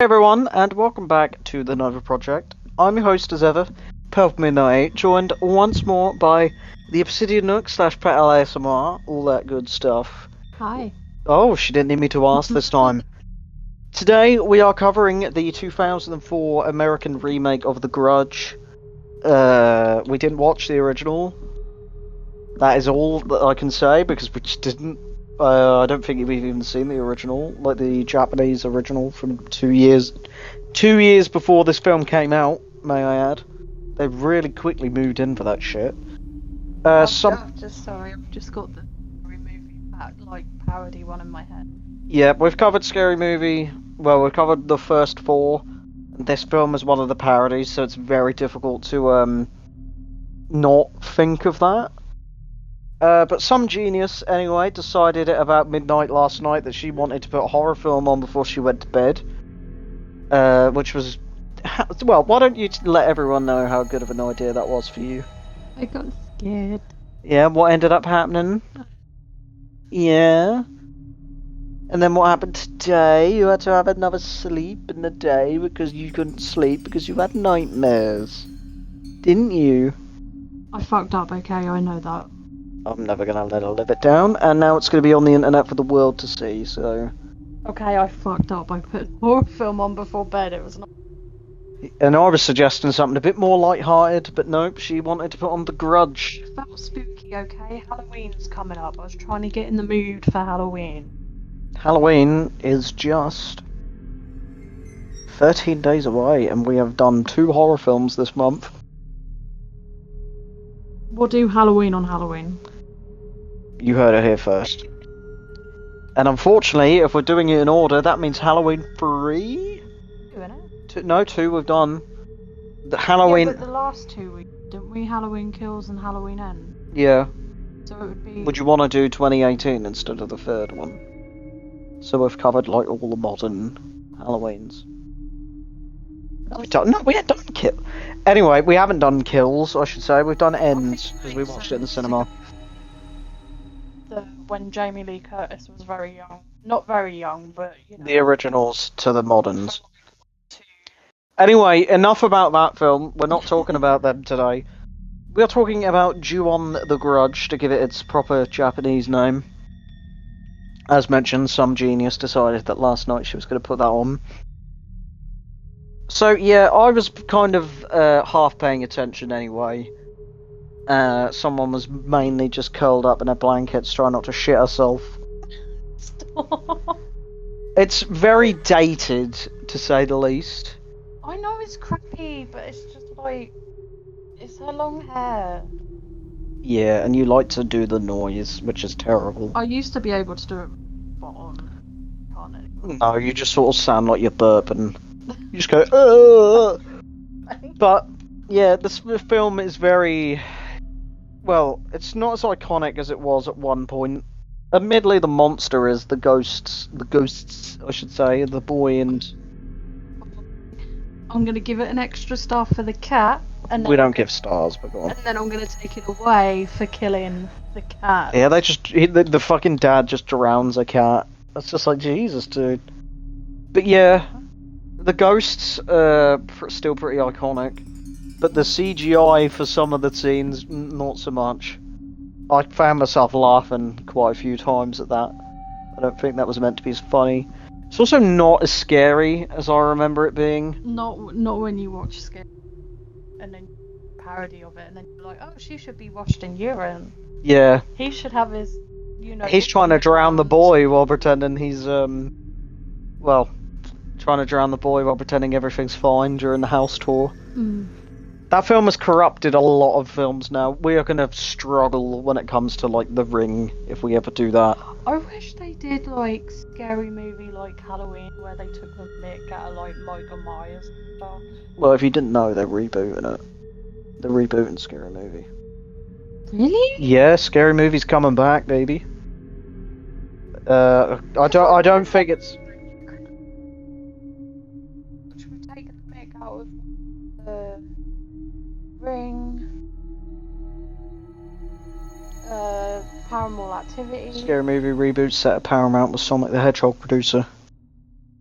everyone, and welcome back to the Nova Project. I'm your host as ever, Pelv Midnight, joined once more by the Obsidian Nook / Pet ASMR, all that good stuff. Hi. Oh, she didn't need me to ask this time. Today we are covering the 2004 American remake of The Grudge. We didn't watch the original. That is all that I can say because we just didn't. I don't think we've even seen the original, like the Japanese original from 2 years before this film came out. May I add? They really quickly moved in for that shit. I've just got the scary movie parody one in my head. Yeah, we've covered Scary Movie. Well, we've covered the first four. This film is one of the parodies, so it's very difficult to not think of that. But some genius, anyway, decided at about midnight last night that she wanted to put a horror film on before she went to bed. Which was... Well, why don't you let everyone know how good of an idea that was for you? I got scared. Yeah, what ended up happening? Yeah. And then what happened today? You had to have another sleep in the day because you couldn't sleep because you had nightmares. Didn't you? I fucked up, okay, I know that. I'm never gonna let her live it down, and now it's gonna be on the internet for the world to see, so... Okay, I fucked up. I put a horror film on before bed, it was not... And I was suggesting something a bit more light-hearted, but nope, she wanted to put on The Grudge. It felt spooky, okay? Halloween's coming up. I was trying to get in the mood for Halloween. Halloween is just 13 days away, and we have done 2 horror films this month. We'll do Halloween on Halloween. You heard it here first. And unfortunately, if we're doing it in order, that means Halloween 3? 2, innit? 2, no, 2 we've done. The Halloween... Yeah, but the last 2, didn't we? Halloween Kills and Halloween End. Yeah. So it would be... Would you want to do 2018 instead of the third one? So we've covered, like, all the modern Halloweens. No, we haven't done Kill. Anyway, we haven't done Kills, I should say. We've done Ends, because we watched it in the cinema. When Jamie Lee Curtis was very young. Not very young, but, you know. The originals to the moderns. Anyway, enough about that film. We're not talking about them today. We are talking about Ju-on the Grudge, to give it its proper Japanese name. As mentioned, some genius decided that last night she was going to put that on. So, yeah, I was kind of half paying attention anyway. Someone was mainly just curled up in her blankets trying not to shit herself. Stop. It's very dated, to say the least. I know it's crappy, but it's just like... It's her long hair. Yeah, and you like to do the noise, which is terrible. I used to be able to do it, but can't anymore. No, you just sort of sound like you're burping. You just go, ugh! But, yeah, this film is very... Well, it's not as iconic as it was at one point. Admittedly, the monster is the ghosts, I should say, the boy and... I'm gonna give it an extra star for the cat, and then, We don't give stars, but go on. and then I'm gonna take it away for killing the cat. Yeah, the fucking dad just drowns a cat. That's just like, Jesus, dude. But yeah, the ghosts are still pretty iconic. But the CGI for some of the scenes, not so much. I found myself laughing quite a few times at that. I don't think that was meant to be as funny. It's also not as scary as I remember it being. Not when you watch Scary, and then parody of it, and then you're like, oh, she should be washed in urine. Yeah. He should have his, He's trying to drown the boy while pretending he's, well, trying to drown the boy while pretending everything's fine during the house tour. Mm. That film has corrupted a lot of films now. We are going to struggle when it comes to, like, The Ring, if we ever do that. I wish they did, like, Scary Movie like Halloween, where they took the mick out of, like, Michael Myers and stuff. Well, if you didn't know, they're rebooting it. They're rebooting Scary Movie. Really? Yeah, Scary Movie's coming back, baby. I don't think it's... Should we take the mick out of the Ring? Paranormal Activity. Scary Movie reboot set at Paramount with Sonic the Hedgehog producer.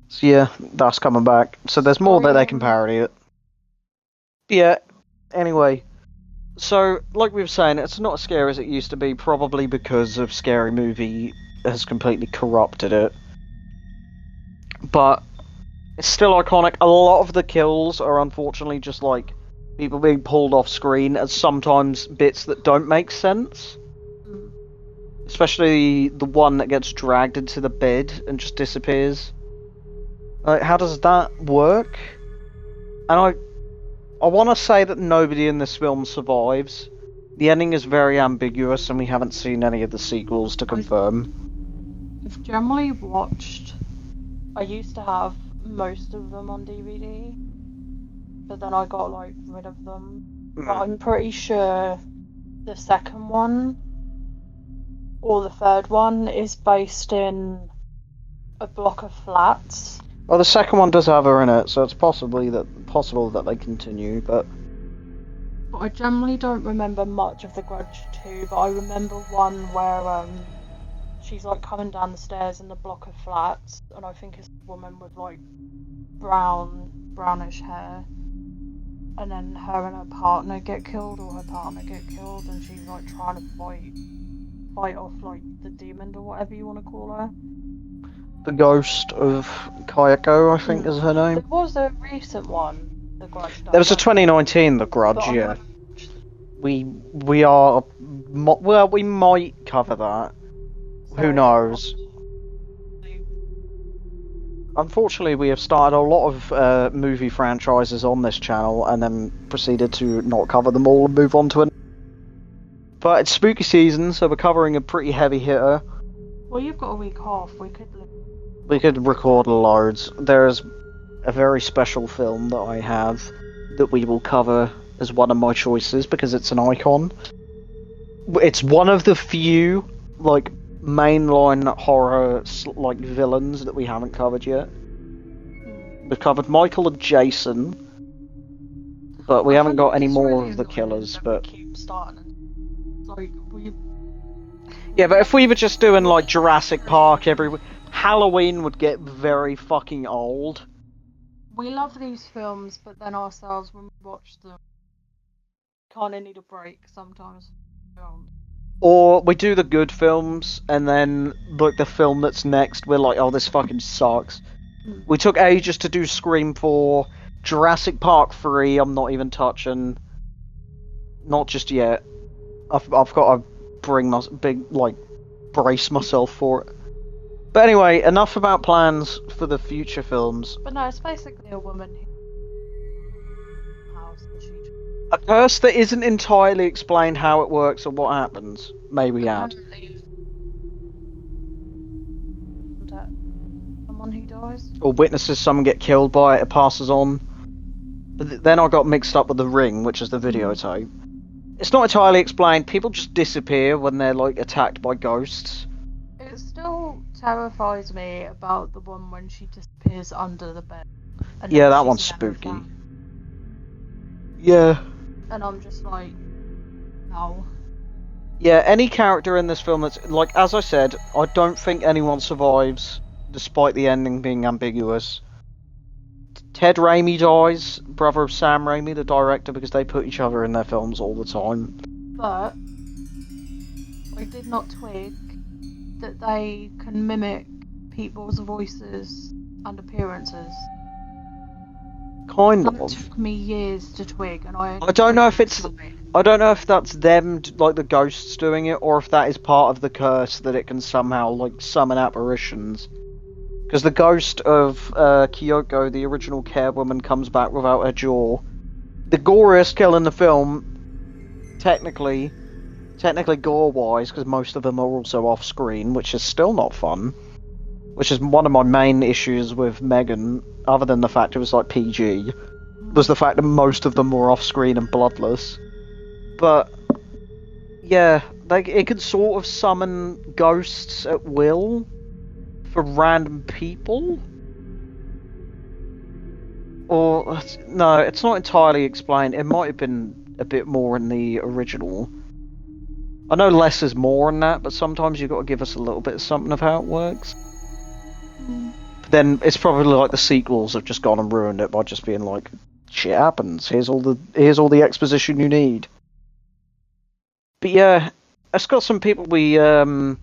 So yeah, that's coming back. So there's more that they can parody it. Yeah, anyway. So, like we were saying, it's not as scary as it used to be, probably because of Scary Movie has completely corrupted it. But it's still iconic. A lot of the kills are unfortunately just like people being pulled off screen, and sometimes bits that don't make sense. Especially the one that gets dragged into the bed and just disappears. Like, how does that work? And I want to say that nobody in this film survives. The ending is very ambiguous, and we haven't seen any of the sequels to confirm. I've generally watched. I used to have most of them on DVD, but then I got like rid of them. But I'm pretty sure the second one or the third one is based in a block of flats. Well, the second one does have her in it, so it's possible that they continue, but I generally don't remember much of the Grudge 2, but I remember one where she's like coming down the stairs in the block of flats, and I think it's a woman with like brownish hair, and then her and her partner get killed, and she's like trying to fight off like the demon or whatever you want to call her. The ghost of Kayako, I think is her name. There was a recent one, The Grudge. There was a 2019 The Grudge, yeah. We might cover that. Who knows? Unfortunately, we have started a lot of movie franchises on this channel and then proceeded to not cover them all and move on to it. But it's spooky season, so we're covering a pretty heavy hitter. Well, you've got a week off. We could record loads. There's a very special film that I have that we will cover as one of my choices because it's an icon. It's one of the few like mainline horror like villains that we haven't covered yet. We've covered Michael and Jason, but we haven't got any more of the killers. But yeah, but if we were just doing like Jurassic Park every week, Halloween would get very fucking old. We love these films, but then ourselves, when we watch them, kind of need a break sometimes. Or we do the good films, and then like the film that's next, we're like, oh, this fucking sucks. We took ages to do Scream 4, Jurassic Park 3. I'm not even touching. Not just yet. I've got to brace myself for it. But anyway, enough about plans for the future films. But no, it's basically a woman a curse that isn't entirely explained how it works or what happens. Maybe add. Someone who dies? Or witnesses someone get killed by it, it passes on. But then I got mixed up with the ring, which is the videotape. It's not entirely explained. People just disappear when they're like attacked by ghosts. It still terrifies me about the one when she disappears under the bed. Yeah, that one's spooky. Yeah. And I'm just like, no. Yeah, any character in this film that's like, as I said, I don't think anyone survives, despite the ending being ambiguous. Ted Raimi dies, brother of Sam Raimi, the director, because they put each other in their films all the time. But I did not twig that they can mimic people's voices and appearances. Kind of. It took me years to twig, and I don't know if that's them, like the ghosts doing it, or if that is part of the curse that it can somehow like summon apparitions. Because the ghost of Kyoko, the original care woman, comes back without her jaw. The goriest kill in the film, technically gore-wise, because most of them are also off-screen, which is still not fun. Which is one of my main issues with Megan, other than the fact it was like PG, was the fact that most of them were off-screen and bloodless. But yeah, it can sort of summon ghosts at will for random people. Or no, it's not entirely explained. It might have been a bit more in the original. I know less is more in that, but sometimes you've got to give us a little bit of something of how it works. then it's probably like the sequels have just gone and ruined it by just being like, shit happens. Here's all the exposition you need. But yeah, it's got some people we know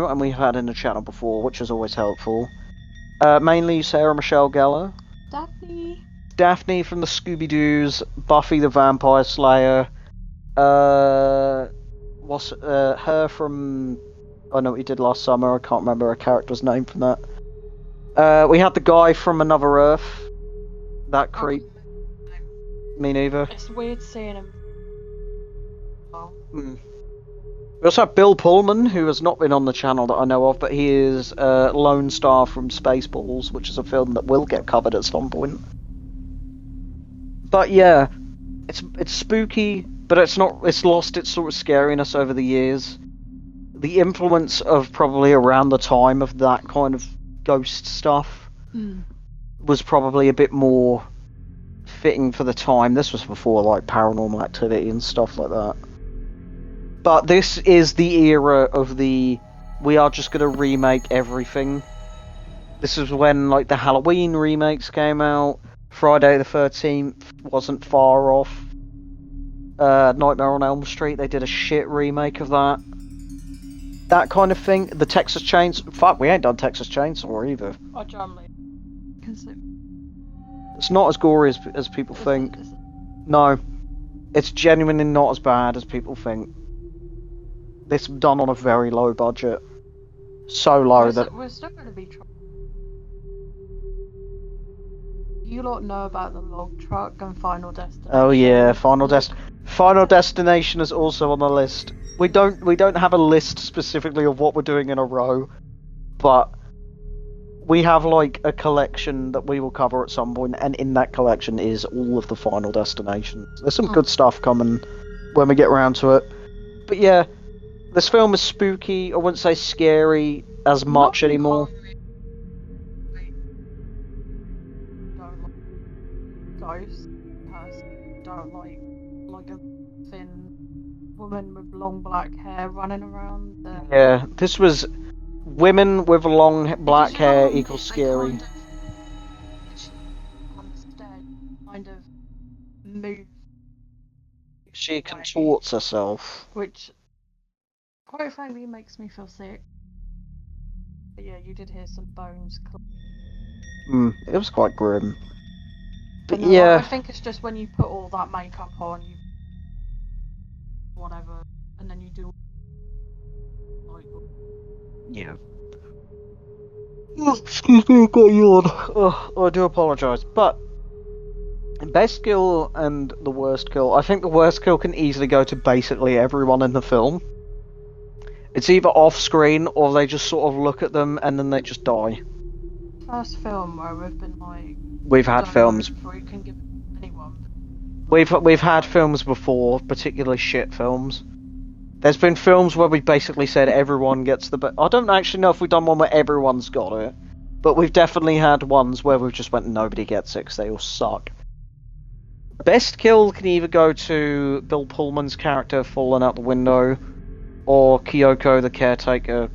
and we've had in the channel before, which is always helpful. Mainly Sarah Michelle Gellar. Daphne from the Scooby-Doo's, Buffy the Vampire Slayer. What's her from... I know what you did last summer, I can't remember her character's name from that. We had the guy from Another Earth. That creep. Me neither. It's weird seeing him. Oh. We also have Bill Pullman, who has not been on the channel that I know of, but he is Lone Star from Spaceballs, which is a film that will get covered at some point. But yeah, it's spooky, but it's lost its sort of scariness over the years. The influence of probably around the time of that kind of ghost stuff was probably a bit more fitting for the time. This was before like Paranormal Activity and stuff like that. But this is the era of we are just going to remake everything. This is when like the Halloween remakes came out. Friday the 13th wasn't far off. Nightmare on Elm Street, they did a shit remake of that. That kind of thing. The Texas Chainsaw... Fuck, we ain't done Texas Chainsaw either. I generally... It's not as gory as people think. No. It's genuinely not as bad as people think. This done on a very low budget. So low that... We're still going to be trying... You lot know about the log truck and Final Destination. Oh yeah, Final Destination is also on the list. We don't have a list specifically of what we're doing in a row, but we have like a collection that we will cover at some point, and in that collection is all of the Final Destinations. There's some good stuff coming when we get around to it. But yeah, this film is spooky. I wouldn't say scary as much anymore. Ghost person don't like a thin woman with long black hair running around there. Yeah, this was women with long black hair equals scary. Kind of move. She contorts herself, which quite frankly makes me feel sick. But yeah, you did hear some bones. It was quite grim. But no, yeah, I think it's just when you put all that makeup on, you whatever, and then you do. Yeah. Excuse me, I got yawn. I do apologise, but best kill and the worst kill. I think the worst kill can easily go to basically everyone in the film. It's either off screen or they just sort of look at them and then they just die. First film where we've been like. We've had films. We can give anyone. We've had films before, particularly shit films. There's been films where we basically said everyone gets the... I don't actually know if we've done one where everyone's got it, but we've definitely had ones where we've just went nobody gets it because they all suck. Best kill can either go to Bill Pullman's character falling out the window, or Kyoko the caretaker.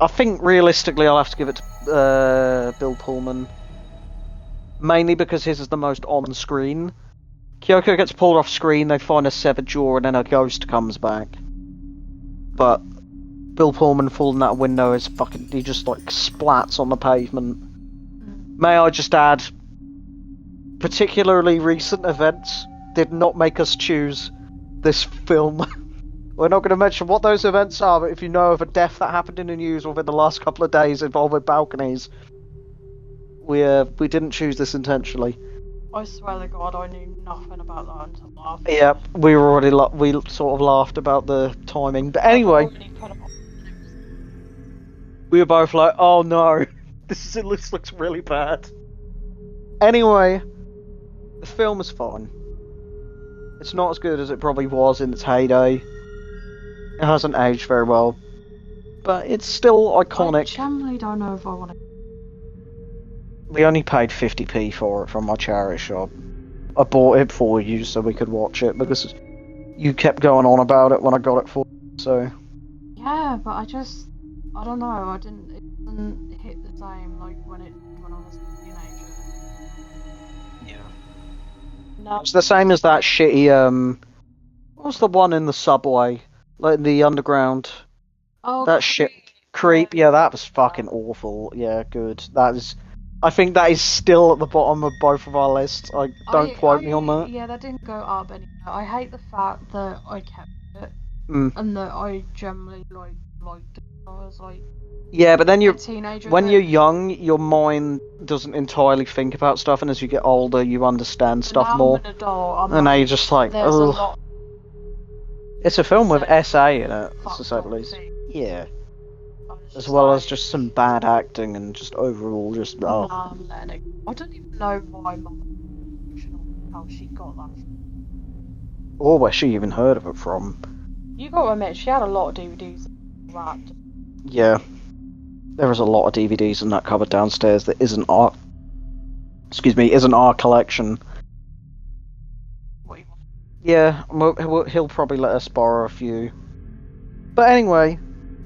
I think realistically I'll have to give it to Bill Pullman. Mainly because his is the most on-screen. Kyoko gets pulled off screen, they find a severed jaw, and then a ghost comes back. But Bill Pullman falling out a window is fucking... he just, like, splats on the pavement. May I just add, particularly recent events did not make us choose this film. We're not going to mention what those events are, but if you know of a death that happened in the news within the last couple of days involving balconies... We didn't choose this intentionally. I swear to God, I knew nothing about that until after. Yeah, we were already we sort of laughed about the timing, but anyway, we were both like, "Oh no, this looks really bad." Anyway, the film is fine. It's not as good as it probably was in its heyday. It hasn't aged very well, but it's still iconic. I generally don't know if I want to. We only paid 50p for it from my charity shop. I bought it for you so we could watch it because you kept going on about it when I got it for you, so... Yeah, but I just... I don't know. It didn't hit the same like when I was a teenager. Yeah. No. It's the same as that shitty, what was the one in the subway? Like in the underground? Oh, That shit. Creep. Creep, yeah, that was fucking awful. Yeah, good. I think that is still at the bottom of both of our lists. Don't quote me on that. Yeah, that didn't go up anywhere. I hate the fact that I kept it Mm. and that I generally liked it. I was like Yeah, but then a teenager. when you're young, your mind doesn't entirely think about stuff, and as you get older, you understand But stuff now more. I'm an adult. I'm And now like, you're just like, there's a ugh. lot. It's a film with SA in it, to Fucked say the up least. things. Yeah. I was As just well as like, just some bad acting and just overall just, oh. nah, I'm letting it. I don't even know why Mum how she got that. Or where she even heard of it from. You got to admit, she had a lot of DVDs wrapped. Yeah. There is a lot of DVDs in that cupboard downstairs that isn't our collection. What you want? Yeah, he'll probably let us borrow a few. But anyway,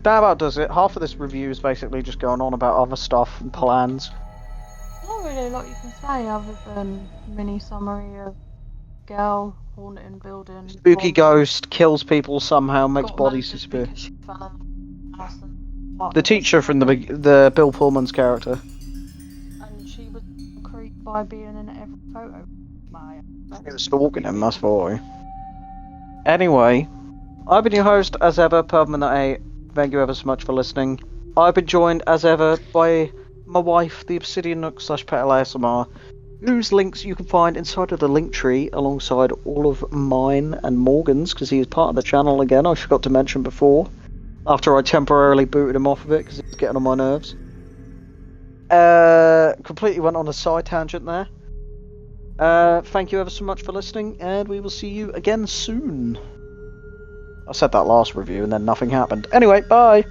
that about does it. Half of this review is basically just going on about other stuff and plans. Not really a lot you can say other than mini summary of girl haunted in building. Spooky ghost kills people somehow, makes got bodies murdered disappear. because she fell in the house and The teacher from the Bill Pullman's character. and she was creeped by being in every photo. He was stalking him, that's why. Anyway, I've been your host, as ever, Permanent8. Thank you ever so much for listening. I've been joined, as ever, by my wife, the Obsidian Nook / Petal ASMR, whose links you can find inside of the link tree, alongside all of mine and Morgan's, because he is part of the channel again, I forgot to mention before, after I temporarily booted him off of it, because it was getting on my nerves. Completely went on a side tangent there. Thank you ever so much for listening, and we will see you again soon. I said that last review and then nothing happened. Anyway, bye!